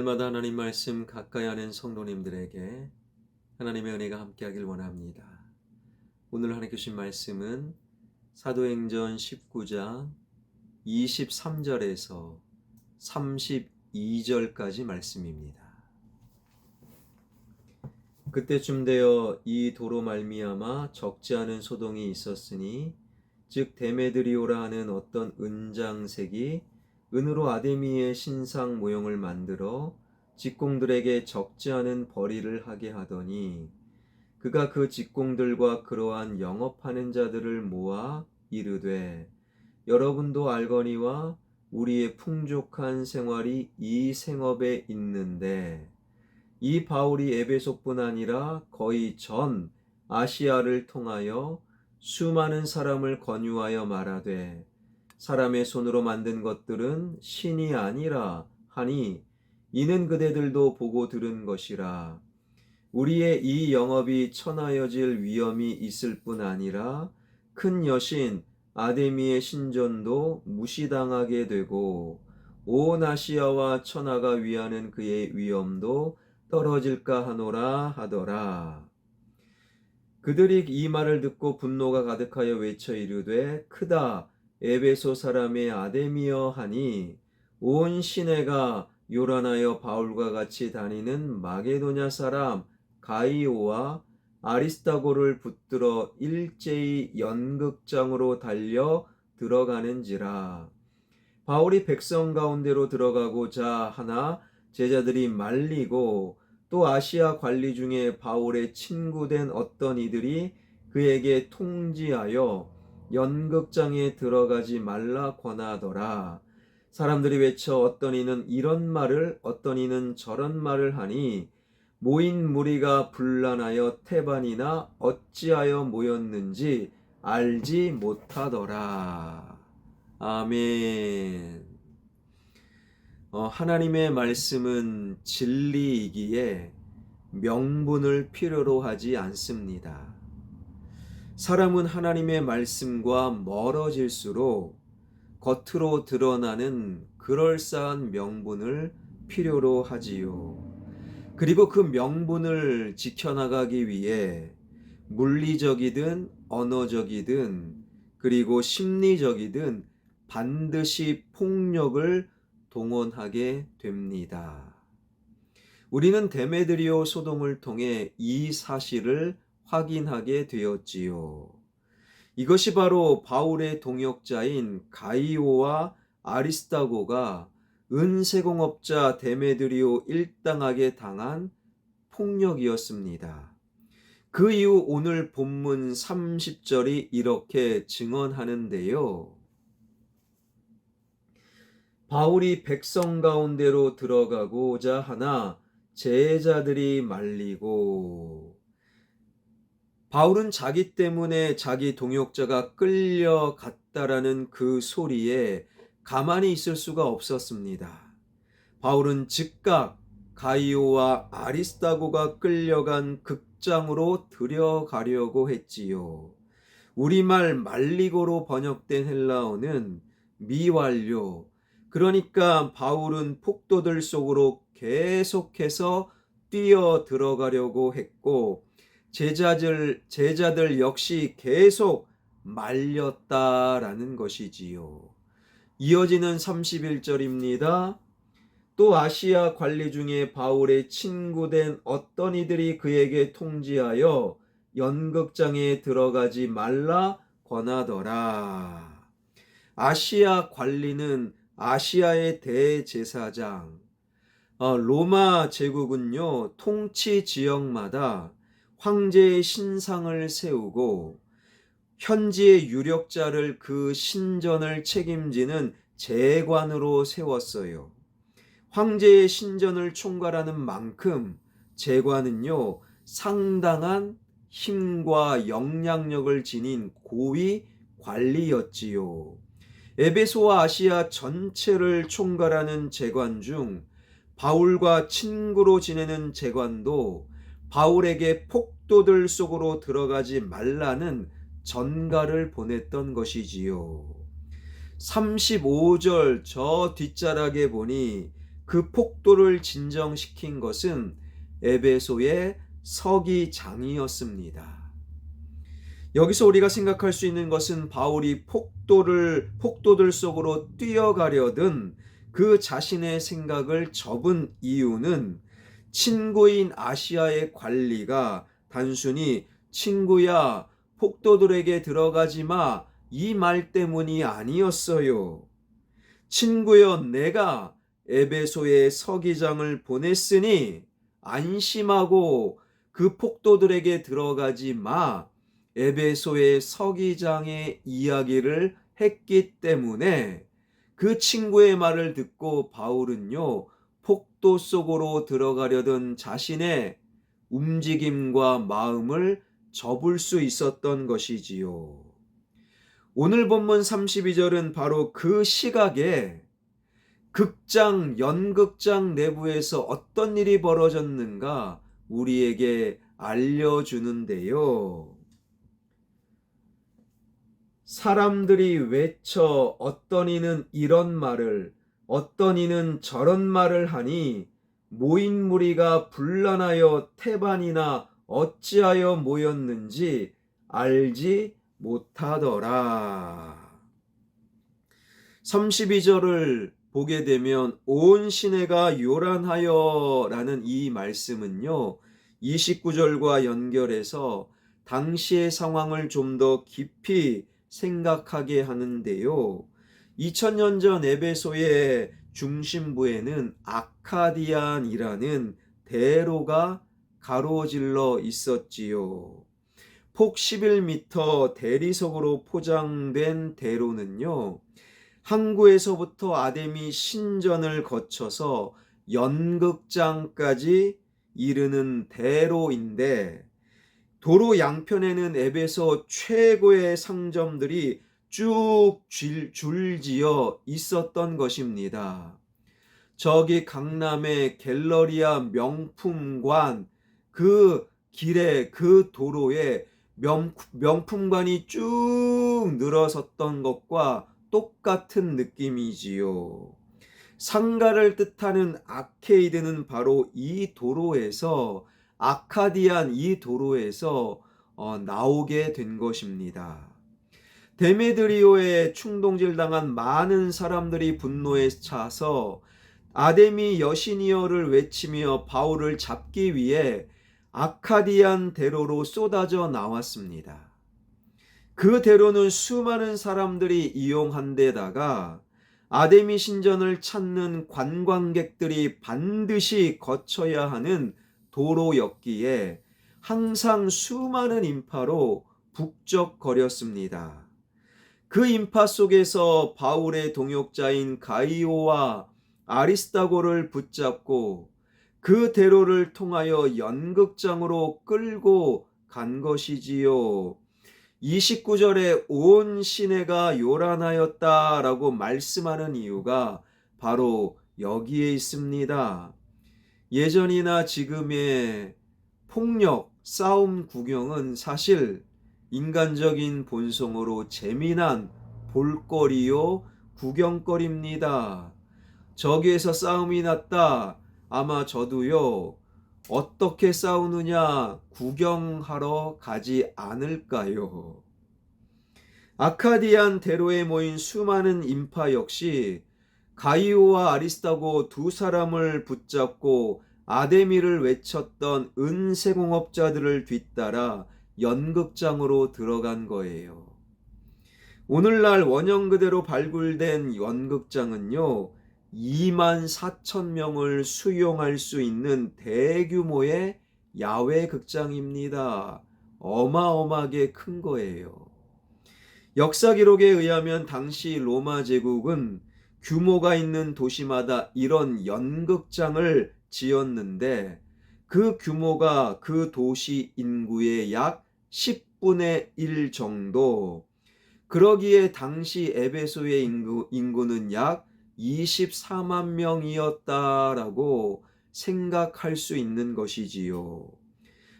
날마다 하나님 말씀 가까이 하는 성도님들에게 하나님의 은혜가 함께하길 원합니다. 오늘 하나님 주신 말씀은 사도행전 19장 23절에서 32절까지 말씀입니다. 그때쯤 되어 이 도로 말미암아 적지 않은 소동이 있었으니 즉 데메드리오라 하는 어떤 은장색이 은으로 아데미의 신상 모형을 만들어 직공들에게 적지 않은 벌이를 하게 하더니 그가 그 직공들과 그러한 영업하는 자들을 모아 이르되 여러분도 알거니와 우리의 풍족한 생활이 이 생업에 있는데 이 바울이 에베소뿐 아니라 거의 전 아시아를 통하여 수많은 사람을 권유하여 말하되 사람의 손으로 만든 것들은 신이 아니라 하니 이는 그대들도 보고 들은 것이라. 우리의 이 영업이 천하여질 위험이 있을 뿐 아니라 큰 여신 아데미의 신전도 무시당하게 되고 온 아시아와 천하가 위하는 그의 위엄도 떨어질까 하노라 하더라. 그들이 이 말을 듣고 분노가 가득하여 외쳐 이르되 크다 에베소 사람의 아데미여 하니 온 시내가 요란하여 바울과 같이 다니는 마게도냐 사람 가이오와 아리스타고를 붙들어 일제히 연극장으로 달려 들어가는지라. 바울이 백성 가운데로 들어가고자 하나 제자들이 말리고 또 아시아 관리 중에 바울의 친구된 어떤 이들이 그에게 통지하여 연극장에 들어가지 말라 권하더라. 사람들이 외쳐 어떤 이는 이런 말을 어떤 이는 저런 말을 하니 모인 무리가 분란하여 태반이나 어찌하여 모였는지 알지 못하더라. 아멘. 하나님의 말씀은 진리이기에 명분을 필요로 하지 않습니다. 사람은 하나님의 말씀과 멀어질수록 겉으로 드러나는 그럴싸한 명분을 필요로 하지요. 그리고 그 명분을 지켜나가기 위해 물리적이든 언어적이든 그리고 심리적이든 반드시 폭력을 동원하게 됩니다. 우리는 데메드리오 소동을 통해 이 사실을 확인하게 되었지요. 이것이 바로 바울의 동역자인 가이오와 아리스타고가 은세공업자 데메드리오 일당에게 당한 폭력이었습니다. 그 이후 오늘 본문 30절이 이렇게 증언하는데요. 바울이 백성 가운데로 들어가고자 하나 제자들이 말리고. 바울은 자기 때문에 자기 동역자가 끌려갔다라는 그 소리에 가만히 있을 수가 없었습니다. 바울은 즉각 가이오와 아리스타고가 끌려간 극장으로 들여가려고 했지요. 우리말 말리고로 번역된 헬라어는 미완료, 그러니까 바울은 폭도들 속으로 계속해서 뛰어 들어가려고 했고 제자들 역시 계속 말렸다라는 것이지요. 이어지는 31절입니다. 또 아시아 관리 중에 바울의 친구된 어떤 이들이 그에게 통지하여 연극장에 들어가지 말라 권하더라. 아시아 관리는 아시아의 대제사장, 로마 제국은요 통치 지역마다 황제의 신상을 세우고 현지의 유력자를 그 신전을 책임지는 제관으로 세웠어요. 황제의 신전을 총괄하는 만큼 제관은요 상당한 힘과 영향력을 지닌 고위 관리였지요. 에베소와 아시아 전체를 총괄하는 제관 중 바울과 친구로 지내는 제관도 바울에게 폭도들 속으로 들어가지 말라는 전가를 보냈던 것이지요. 35절 저 뒷자락에 보니 그 폭도를 진정시킨 것은 에베소의 서기장이었습니다. 여기서 우리가 생각할 수 있는 것은 바울이 폭도들 속으로 뛰어가려던 그 자신의 생각을 접은 이유는 친구인 아시아의 관리가 단순히 친구야, 폭도들에게 들어가지 마, 이 말 때문이 아니었어요. 친구여, 내가 에베소에 서기장을 보냈으니 안심하고 그 폭도들에게 들어가지 마. 에베소의 서기장의 이야기를 했기 때문에 그 친구의 말을 듣고 바울은요, 폭도 속으로 들어가려던 자신의 움직임과 마음을 접을 수 있었던 것이지요. 오늘 본문 32절은 바로 그 시각에 연극장 내부에서 어떤 일이 벌어졌는가 우리에게 알려주는데요. 사람들이 외쳐 어떤 이는 이런 말을, 어떤 이는 저런 말을 하니 모인 무리가 분란하여 태반이나 어찌하여 모였는지 알지 못하더라. 32절을 보게 되면 온 시내가 요란하여 라는 이 말씀은요, 29절과 연결해서 당시의 상황을 좀 더 깊이 생각하게 하는데요. 2000년 전 에베소의 중심부에는 아카디안이라는 대로가 가로질러 있었지요. 폭 11m 대리석으로 포장된 대로는요, 항구에서부터 아데미 신전을 거쳐서 연극장까지 이르는 대로인데, 도로 양편에는 에베소 최고의 상점들이 쭉 줄지어 있었던 것입니다. 저기 강남의 갤러리아 명품관, 그 길에 그 도로에 명품관이 쭉 늘어섰던 것과 똑같은 느낌이지요. 상가를 뜻하는 아케이드는 바로 이 도로에서, 아카디안 이 도로에서 나오게 된 것입니다. 데메드리오에 충동질당한 많은 사람들이 분노에 차서 아데미 여신이여를 외치며 바울을 잡기 위해 아카디안 대로로 쏟아져 나왔습니다. 그 대로는 수많은 사람들이 이용한 데다가 아데미 신전을 찾는 관광객들이 반드시 거쳐야 하는 도로였기에 항상 수많은 인파로 북적거렸습니다. 그 인파 속에서 바울의 동역자인 가이오와 아리스다고를 붙잡고 그 대로를 통하여 연극장으로 끌고 간 것이지요. 29절에 온 시내가 요란하였다라고 말씀하는 이유가 바로 여기에 있습니다. 예전이나 지금의 폭력, 싸움 구경은 사실 인간적인 본성으로 재미난 볼거리요, 구경거리입니다. 저기에서 싸움이 났다. 아마 저도요, 어떻게 싸우느냐 구경하러 가지 않을까요? 아카디안 대로에 모인 수많은 인파 역시 가이오와 아리스다고 두 사람을 붙잡고 아데미를 외쳤던 은세공업자들을 뒤따라 연극장으로 들어간 거예요. 오늘날 원형 그대로 발굴된 연극장은요, 24,000명을 수용할 수 있는 대규모의 야외 극장입니다. 어마어마하게 큰 거예요. 역사 기록에 의하면 당시 로마 제국은 규모가 있는 도시마다 이런 연극장을 지었는데 그 규모가 그 도시 인구의 약 10분의 1 정도. 그러기에 당시 에베소의 인구는 약 24만 명이었다라고 생각할 수 있는 것이지요.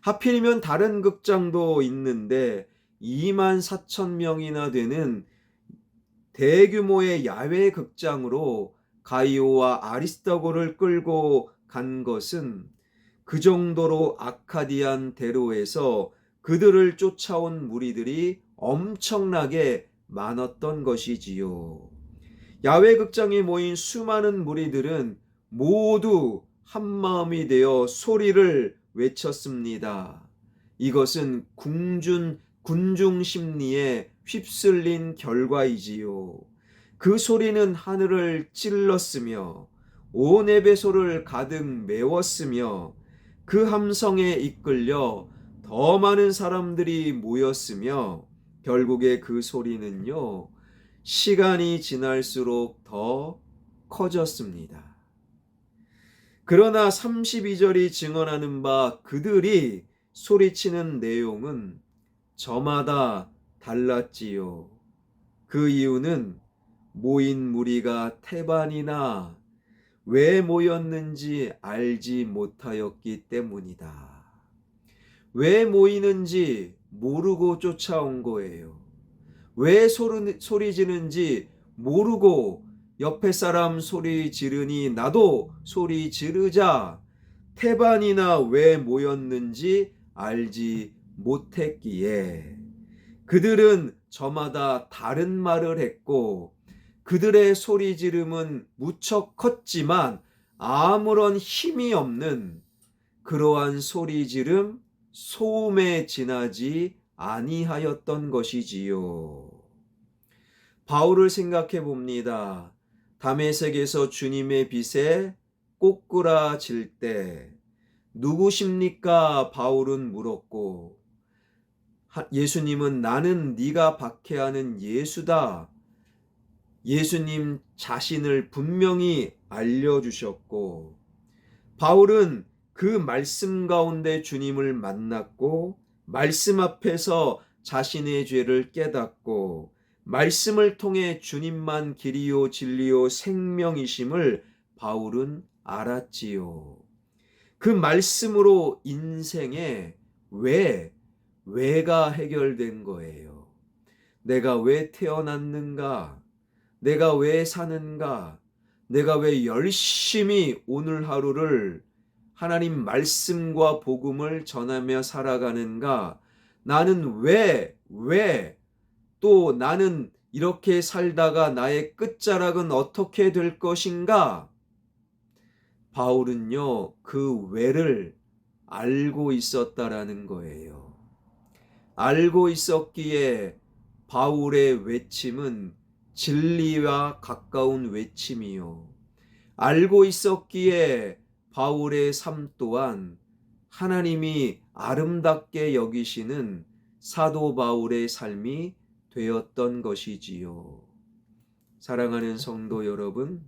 하필이면 다른 극장도 있는데 24,000명이나 되는 대규모의 야외 극장으로 가이오와 아리스다고를 끌고 간 것은 그 정도로 아카디안 대로에서 그들을 쫓아온 무리들이 엄청나게 많았던 것이지요. 야외 극장에 모인 수많은 무리들은 모두 한마음이 되어 소리를 외쳤습니다. 이것은 군중 심리에 휩쓸린 결과이지요. 그 소리는 하늘을 찔렀으며 온 에베소를 가득 메웠으며 그 함성에 이끌려 더 많은 사람들이 모였으며 결국에 그 소리는요, 시간이 지날수록 더 커졌습니다. 그러나 32절이 증언하는 바 그들이 소리치는 내용은 저마다 달랐지요. 그 이유는 모인 무리가 태반이나 왜 모였는지 알지 못하였기 때문이다. 왜 모이는지 모르고 쫓아온 거예요. 왜 소리 지르는지 모르고 옆에 사람 소리 지르니 나도 소리 지르자 태반이나 왜 모였는지 알지 못했기에 그들은 저마다 다른 말을 했고 그들의 소리 지름은 무척 컸지만 아무런 힘이 없는 그러한 소리 지름 소음에 지나지 아니하였던 것이지요. 바울을 생각해 봅니다. 다메섹에서 주님의 빛에 꼬꾸라질 때 누구십니까? 바울은 물었고 예수님은 나는 네가 박해하는 예수다. 예수님 자신을 분명히 알려주셨고 바울은 그 말씀 가운데 주님을 만났고 말씀 앞에서 자신의 죄를 깨닫고 말씀을 통해 주님만 길이요 진리요 생명이심을 바울은 알았지요. 그 말씀으로 인생의 왜가 해결된 거예요. 내가 왜 태어났는가? 내가 왜 사는가? 내가 왜 열심히 오늘 하루를 하나님 말씀과 복음을 전하며 살아가는가? 나는 또 나는 이렇게 살다가 나의 끝자락은 어떻게 될 것인가? 바울은요, 그 왜를 알고 있었다라는 거예요. 알고 있었기에 바울의 외침은 진리와 가까운 외침이요. 알고 있었기에 바울의 삶 또한 하나님이 아름답게 여기시는 사도 바울의 삶이 되었던 것이지요. 사랑하는 성도 여러분,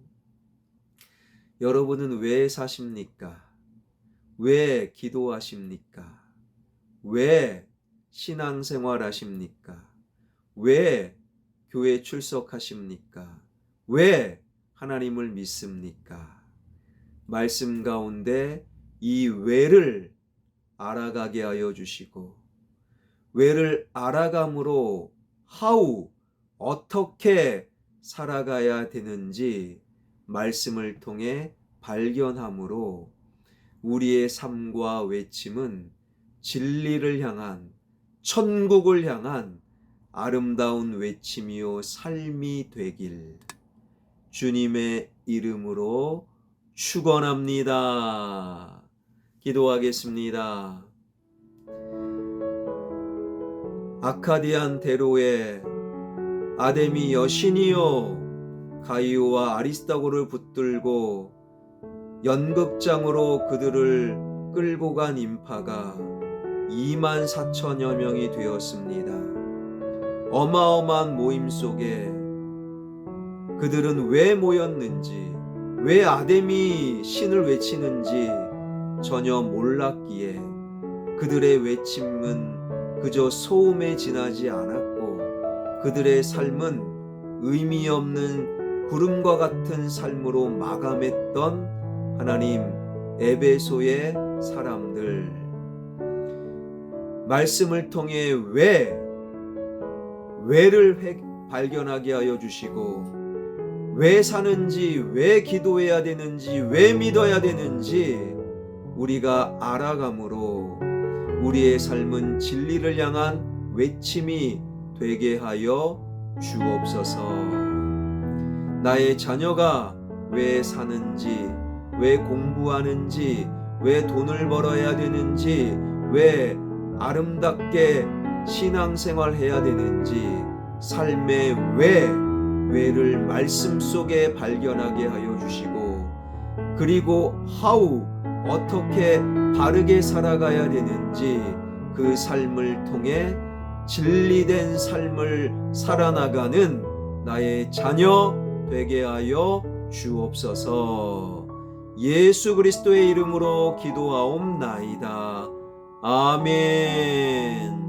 여러분은 왜 사십니까? 왜 기도하십니까? 왜 신앙생활 하십니까? 왜 교회 출석하십니까? 왜 하나님을 믿습니까? 말씀 가운데 이 왜를 알아가게 하여 주시고 왜를 알아감으로 어떻게 살아가야 되는지 말씀을 통해 발견함으로 우리의 삶과 외침은 진리를 향한 천국을 향한 아름다운 외침이요 삶이 되길 주님의 이름으로 축원합니다. 기도하겠습니다. 아카디안 대로에 아데미 여신이여 가이오와 아리스다고를 붙들고 연극장으로 그들을 끌고 간 인파가 24,000여 명이 되었습니다. 어마어마한 모임 속에 그들은 왜 모였는지, 왜 아데미 신을 외치는지 전혀 몰랐기에 그들의 외침은 그저 소음에 지나지 않았고 그들의 삶은 의미 없는 구름과 같은 삶으로 마감했던 하나님 에베소의 사람들, 말씀을 통해 왜를 발견하게 하여 주시고 왜 사는지, 왜 기도해야 되는지, 왜 믿어야 되는지 우리가 알아감으로 우리의 삶은 진리를 향한 외침이 되게 하여 주옵소서. 나의 자녀가 왜 사는지, 왜 공부하는지, 왜 돈을 벌어야 되는지, 왜 아름답게 신앙생활 해야 되는지 삶의 왜를 말씀 속에 발견하게 하여 주시고, 그리고 어떻게 바르게 살아가야 되는지 그 삶을 통해 진리된 삶을 살아나가는 나의 자녀 되게 하여 주옵소서. 예수 그리스도의 이름으로 기도하옵나이다. 아멘.